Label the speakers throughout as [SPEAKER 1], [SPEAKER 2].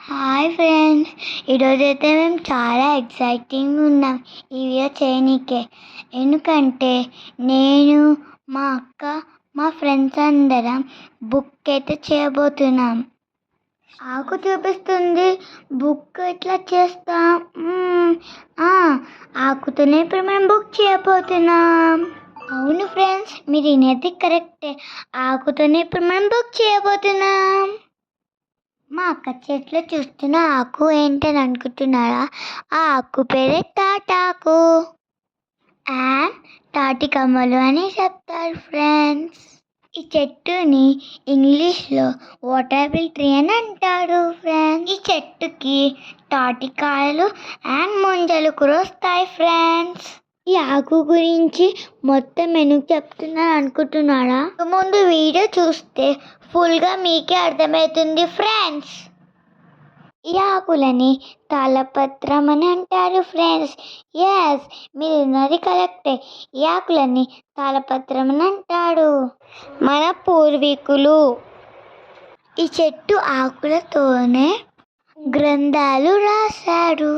[SPEAKER 1] Hi friends, ఈరోజైతే మేము చాలా ఎక్సైటింగ్గా ఉన్నాం ఈ వీడియో చేయనీకే. ఎందుకంటే నేను, మా అక్క, మా ఫ్రెండ్స్ అందరం బుక్ అయితే చేయబోతున్నాం. ఆకు చూపిస్తుంది, బుక్ ఎట్లా చేస్తాం? ఆకుతోనే ఇప్పుడు మనం బుక్ చేయబోతున్నాం. అవును ఫ్రెండ్స్, మీరు వినేది కరెక్టే. ఆకుతోనే ఇప్పుడు మనం బుక్ చేయబోతున్నాం. మా అక్క చేతిలో చూస్తున్న ఆకు ఏంటని అనుకుంటున్నారా? ఆ ఆకు పేరే తాటాకు అండ్ తాటి కమ్మలు అని చెప్తారు ఫ్రెండ్స్. ఈ చెట్టుని ఇంగ్లీష్లో వాటర్ ట్రీ అని అంటారు ఫ్రెండ్స్. ఈ చెట్టుకి తాటికాయలు అండ్ ముంజలు కూడా వస్తాయి ఫ్రెండ్స్. ఈ ఆకు గురించి మొత్తం ఎందుకు చెప్తున్నాను అనుకుంటున్నారా? ముందు వీడియో చూస్తే ఫుల్గా మీకే అర్థమవుతుంది ఫ్రెండ్స్. ఈ ఆకులని తాళపత్రం అని అంటారు ఫ్రెండ్స్. ఎస్, మీరు ఉన్నది కరెక్టే. ఈ ఆకులని తాళపత్రం అని అంటాడు మన పూర్వీకులు. ఈ చెట్టు ఆకులతోనే గ్రంథాలు రాశారు.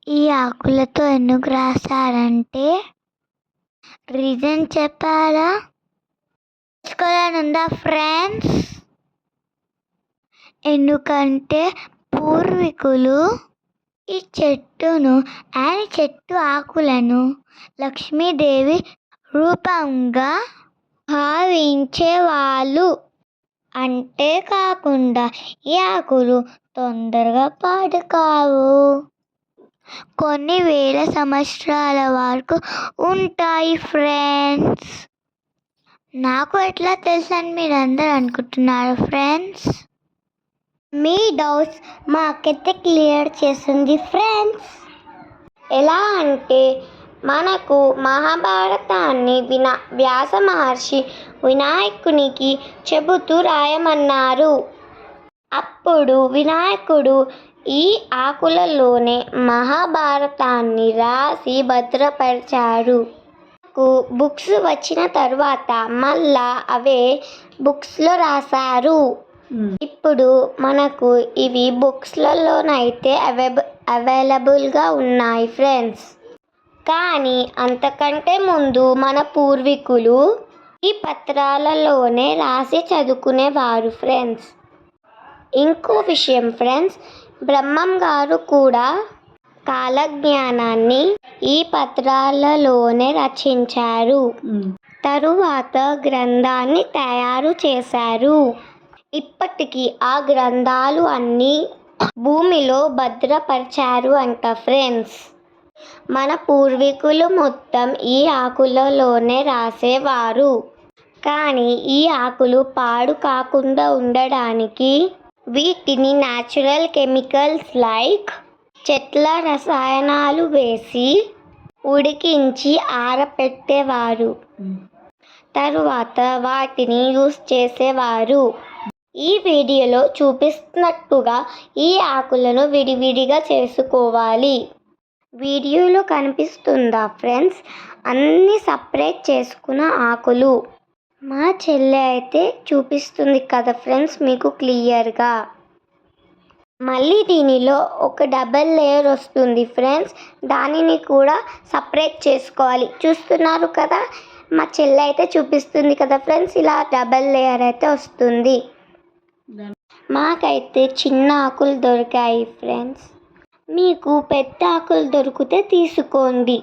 [SPEAKER 1] ఈ ఆకులతో ఎందుకు రాశారంటే రీజన్ చెప్పాలా? తెలుసుకోవాలనుందా ఫ్రెండ్స్? ఎందుకంటే పూర్వీకులు ఈ చెట్టును అండ్ చెట్టు ఆకులను లక్ష్మీదేవి రూపంగా భావించేవాళ్ళు. అంతేకాకుండా ఈ ఆకులు తొందరగా పాడు కావు, కొన్ని వేల సంవత్సరాల వరకు ఉంటాయి ఫ్రెండ్స్. నాకు ఎట్లా తెలుసు అని మీరు అందరు అనుకుంటున్నారు ఫ్రెండ్స్. మీ డౌట్స్ మా అక్కైతే క్లియర్ చేస్తుంది ఫ్రెండ్స్. ఎలా అంటే మనకు మహాభారతాన్ని వ్యాస మహర్షి వినాయకునికి చెబుతూ రాయమన్నారు. అప్పుడు వినాయకుడు ఈ ఆకులలోనే మహాభారతాన్ని రాసి భద్రపరిచారు. బుక్స్ వచ్చిన తర్వాత మళ్ళా అవే బుక్స్లో రాశారు. ఇప్పుడు మనకు ఇవి బుక్స్లలోనైతే అవైలబుల్గా ఉన్నాయి ఫ్రెండ్స్. కానీ అంతకంటే ముందు మన పూర్వీకులు ఈ పత్రాలలోనే రాసి చదువుకునేవారు ఫ్రెండ్స్. ఇంకో విషయం ఫ్రెండ్స్, బ్రహ్మం గారు కూడా కాలజ్ఞానాన్ని ఈ పత్రాలలోనే రచించారు. తరువాత గ్రంథాన్ని తయారు చేశారు. ఇప్పటికీ ఆ గ్రంథాలు అన్నీ భూమిలో భద్రపరిచారు అంట ఫ్రెండ్స్. మన పూర్వీకులు మొత్తం ఈ ఆకులలోనే రాసేవారు. కానీ ఈ ఆకులు పాడు కాకుండా ఉండడానికి వీటిని న్యాచురల్ కెమికల్స్ లైక్ చెట్ల రసాయనాలు వేసి ఉడికించి ఆరపెట్టేవారు. తరువాత వాటిని యూస్ చేసేవారు. ఈ వీడియోలో చూపిస్తున్నట్టుగా ఈ ఆకులను విడివిడిగా చేసుకోవాలి. వీడియోలో కనిపిస్తుందా ఫ్రెండ్స్? అన్నీ సపరేట్ చేసుకున్న ఆకులు. మా చెల్లె అయితే చూపిస్తుంది కదా ఫ్రెండ్స్ మీకు క్లియర్గా. మళ్ళీ దీనిలో ఒక డబల్ లేయర్ వస్తుంది ఫ్రెండ్స్, దానిని కూడా సపరేట్ చేసుకోవాలి. చూస్తున్నారు కదా, మా చెల్లె అయితే చూపిస్తుంది కదా ఫ్రెండ్స్, ఇలా డబల్ లేయర్ అయితే వస్తుంది. మాకైతే చిన్న ఆకులు దొరికాయి ఫ్రెండ్స్. మీకు పెద్ద ఆకులు దొరికితే తీసుకోండి,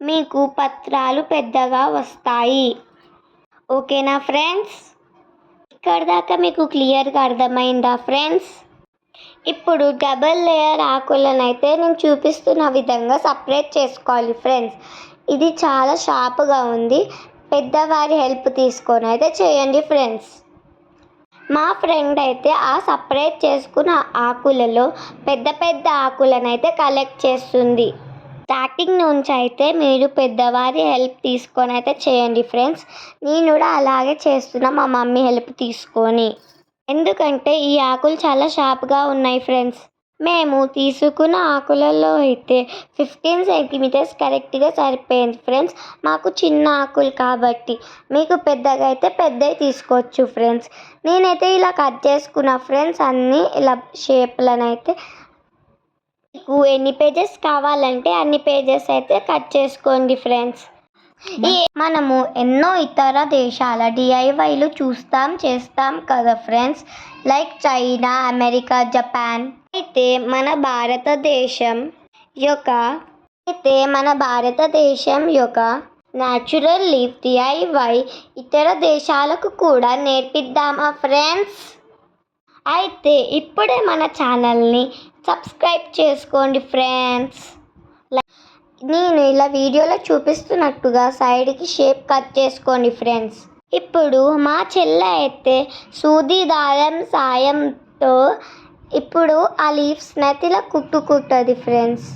[SPEAKER 1] మీకు పత్రాలు పెద్దగా వస్తాయి. ఓకేనా ఫ్రెండ్స్? ఇక్కడ దాకా మీకు క్లియర్గా అర్థమైందా ఫ్రెండ్స్? ఇప్పుడు డబల్ లేయర్ ఆకులను అయితే నేను చూపిస్తున్న విధంగా సపరేట్ చేసుకోవాలి ఫ్రెండ్స్. ఇది చాలా షార్ప్గా ఉంది, పెద్దవారి హెల్ప్ తీసుకొని అయితే చేయండి ఫ్రెండ్స్. మా ఫ్రెండ్ అయితే ఆ సపరేట్ చేసుకున్న ఆకులలో పెద్ద పెద్ద ఆకులను అయితే కలెక్ట్ చేస్తుంది. స్టార్టింగ్ నుంచి అయితే మీరు పెద్దవారి హెల్ప్ తీసుకొని అయితే చేయండి ఫ్రెండ్స్. నేను కూడా అలాగే చేస్తున్నా మా మమ్మీ హెల్ప్ తీసుకొని. ఎందుకంటే ఈ ఆకులు చాలా షార్ప్గా ఉన్నాయి ఫ్రెండ్స్. మేము తీసుకున్న ఆకులలో అయితే 15 సెంటీమీటర్స్ కరెక్ట్గా సరిపోయింది ఫ్రెండ్స్. మాకు చిన్న ఆకులు కాబట్టి, మీకు పెద్దగా అయితే పెద్దవి తీసుకోవచ్చు ఫ్రెండ్స్. నేనైతే ఇలా కట్ చేసుకున్నా ఫ్రెండ్స్, అన్నీ ఇలా షేప్లను అయితే. మీకు ఎన్ని పేజెస్ కావాలంటే అన్ని పేజెస్ అయితే కట్ చేసుకోండి ఫ్రెండ్స్. మనము ఎన్నో ఇతర దేశాల డిఐవైలు చేస్తాం కదా friends, like China, America, Japan. అయితే మన భారతదేశం యొక్క న్యాచురల్ లీఫ్ డిఐవై ఇతర దేశాలకు కూడా నేర్పిద్దామా ఫ్రెండ్స్? అయితే ఇప్పుడే మన ఛానల్ని సబ్స్క్రైబ్ చేసుకోండి ఫ్రెండ్స్. నేను ఇలా వీడియోలో చూపిస్తున్నట్టుగా సైడ్కి షేప్ కట్ చేసుకోండి ఫ్రెండ్స్. ఇప్పుడు మా చెల్లె అయితే సూది దారం సాయంతో ఇప్పుడు ఆ లీవ్స్ని అయితే ఇలా కుట్టుకుంటుంది ఫ్రెండ్స్.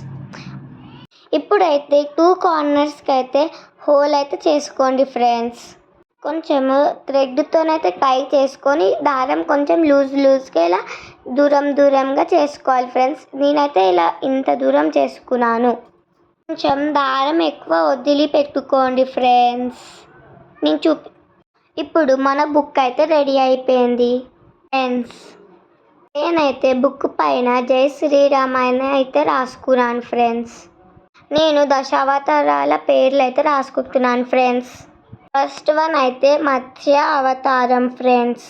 [SPEAKER 1] ఇప్పుడైతే 2 కార్నర్స్కి అయితే హోల్ అయితే చేసుకోండి ఫ్రెండ్స్. కొంచెము థ్రెడ్తోనైతే టై చేసుకొని దారం కొంచెం లూజ్గా ఇలా దూరంగా చేసుకోవాలి ఫ్రెండ్స్. నేనైతే ఇలా ఇంత దూరం చేసుకున్నాను. కొంచెం దారం ఎక్కువ వదిలి పెట్టుకోండి ఫ్రెండ్స్. ఇప్పుడు మన బుక్ అయితే రెడీ అయిపోయింది ఫ్రెండ్స్. నేనైతే బుక్ పైన జై శ్రీరామాయణ అయితే రాసుకున్నాను ఫ్రెండ్స్. నేను దశావతారాల పేర్లు అయితే రాసుకుంటున్నాను ఫ్రెండ్స్. ఫస్ట్ వన్ అయితే మత్స్య అవతారం ఫ్రెండ్స్.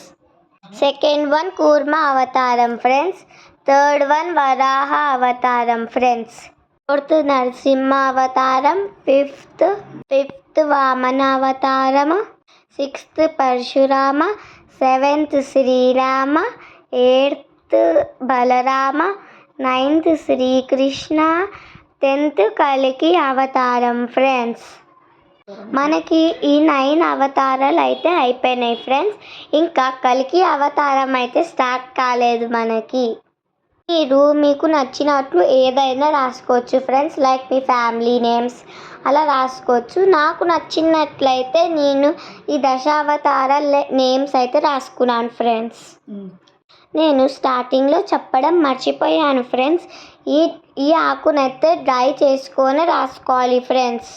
[SPEAKER 1] సెకండ్ వన్ కూర్మ అవతారం ఫ్రెండ్స్. థర్డ్ వన్ వరాహ అవతారం ఫ్రెండ్స్. ఫోర్త్ నరసింహ అవతారం. ఫిఫ్త్ వామన అవతారం. 6th Parashurama. 7th Srirama. 8th Balarama. 9th Srikrishna. 10th కల్కి అవతారం ఫ్రెండ్స్. మనకి ఈ 9 అవతారాలు అయితే అయిపోయినాయి ఫ్రెండ్స్. ఇంకా కల్కి అవతారం అయితే స్టార్ట్ కాలేదు మనకి. మీకు నచ్చినట్లు ఏదైనా రాసుకోవచ్చు ఫ్రెండ్స్, లైక్ మీ ఫ్యామిలీ నేమ్స్ అలా రాసుకోవచ్చు. నాకు నచ్చినట్లయితే నేను ఈ దశావతారాల నేమ్స్ అయితే రాసుకున్నాను ఫ్రెండ్స్. నేను స్టార్టింగ్లో చెప్పడం మర్చిపోయాను ఫ్రెండ్స్. ఈ ఆకునైతే డ్రై చేసుకొని రాసుకోవాలి ఫ్రెండ్స్.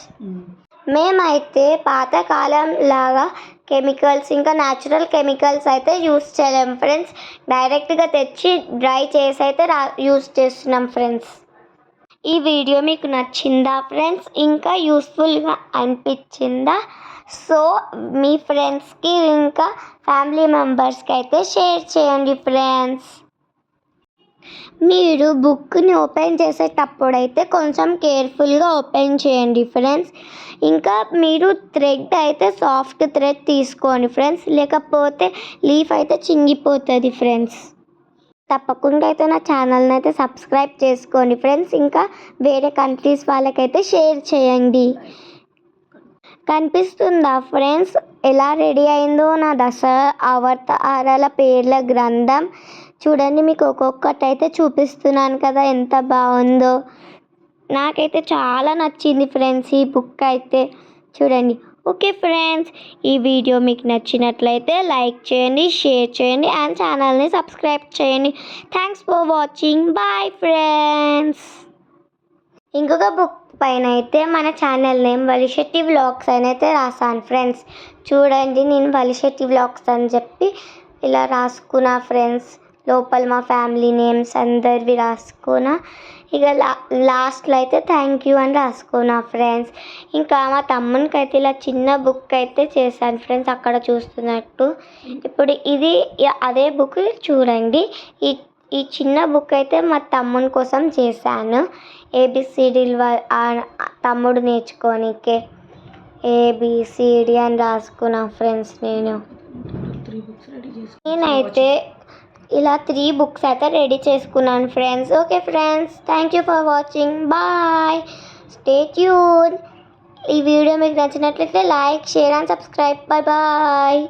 [SPEAKER 1] మేమైతే పాతకాలం లాగా కెమికల్స్ ఇంకా న్యాచురల్ కెమికల్స్ అయితే యూస్ చేయలేము ఫ్రెండ్స్. డైరెక్ట్గా తెచ్చి డ్రై చేసి అయితే యూస్ చేస్తున్నాం ఫ్రెండ్స్. ఈ వీడియో మీకు నచ్చిందా ఫ్రెండ్స్? ఇంకా యూస్ఫుల్గా అనిపించిందా? సో మీ ఫ్రెండ్స్కి ఇంకా ఫ్యామిలీ మెంబర్స్కి అయితే షేర్ చేయండి ఫ్రెండ్స్. మీరు బుక్ని ఓపెన్ చేసేటప్పుడు అయితే కొంచెం కేర్ఫుల్గా ఓపెన్ చేయండి ఫ్రెండ్స్. ఇంకా మీరు థ్రెడ్ అయితే సాఫ్ట్ థ్రెడ్ తీసుకోండి ఫ్రెండ్స్, లేకపోతే లీఫ్ అయితే చింగిపోతుంది ఫ్రెండ్స్. తప్పకుండా అయితే నా ఛానల్ని అయితే సబ్స్క్రైబ్ చేసుకోండి ఫ్రెండ్స్. ఇంకా వేరే కంట్రీస్ వాళ్ళకైతే షేర్ చేయండి. కనిపిస్తుందా ఫ్రెండ్స్ ఎలా రెడీ అయిందో నా అవతారాల పేర్ల గ్రంథం? చూడండి, మీకు ఒక్కొక్కటి అయితే చూపిస్తున్నాను కదా ఎంత బాగుందో. నాకైతే చాలా నచ్చింది ఫ్రెండ్స్ ఈ బుక్ అయితే. చూడండి. ఓకే ఫ్రెండ్స్, ఈ వీడియో మీకు నచ్చినట్లయితే లైక్ చేయండి, షేర్ చేయండి అండ్ ఛానల్ని సబ్స్క్రైబ్ చేయండి. Thanks for watching. Bye friends. ఇంకొక బుక్ పైన అయితే మన ఛానల్ నేమ్ వలిశెట్టి వ్లాగ్స్ అని అయితే రాసాను ఫ్రెండ్స్. చూడండి, నేను వలిశెట్టి వ్లాగ్స్ అని చెప్పి ఇలా రాసుకున్నా ఫ్రెండ్స్. లోపల మా ఫ్యామిలీ నేమ్స్ అందరివి రాసుకున్నా. ఇక లాస్ట్లో అయితే థ్యాంక్ యూ అని రాసుకున్నా ఫ్రెండ్స్. ఇంకా మా తమ్మునికి అయితే ఇలా చిన్న బుక్ అయితే చేశాను ఫ్రెండ్స్, అక్కడ చూస్తున్నట్టు. ఇప్పుడు ఇది అదే బుక్ చూడండి. ఈ చిన్న బుక్ అయితే మా తమ్ముని కోసం చేశాను. ఏబిసిడీలు తమ్ముడు నేర్చుకోనికే ఏబిసిడి అని రాసుకున్నా ఫ్రెండ్స్. నేనైతే ఇలా 3 బుక్స్ అయితే రెడీ చేసుకున్నాను friends. Okay friends, thank you for watching. Bye, stay tune. ఈ వీడియో మీకు నచ్చినట్లయితే like, share and subscribe. Bye bye.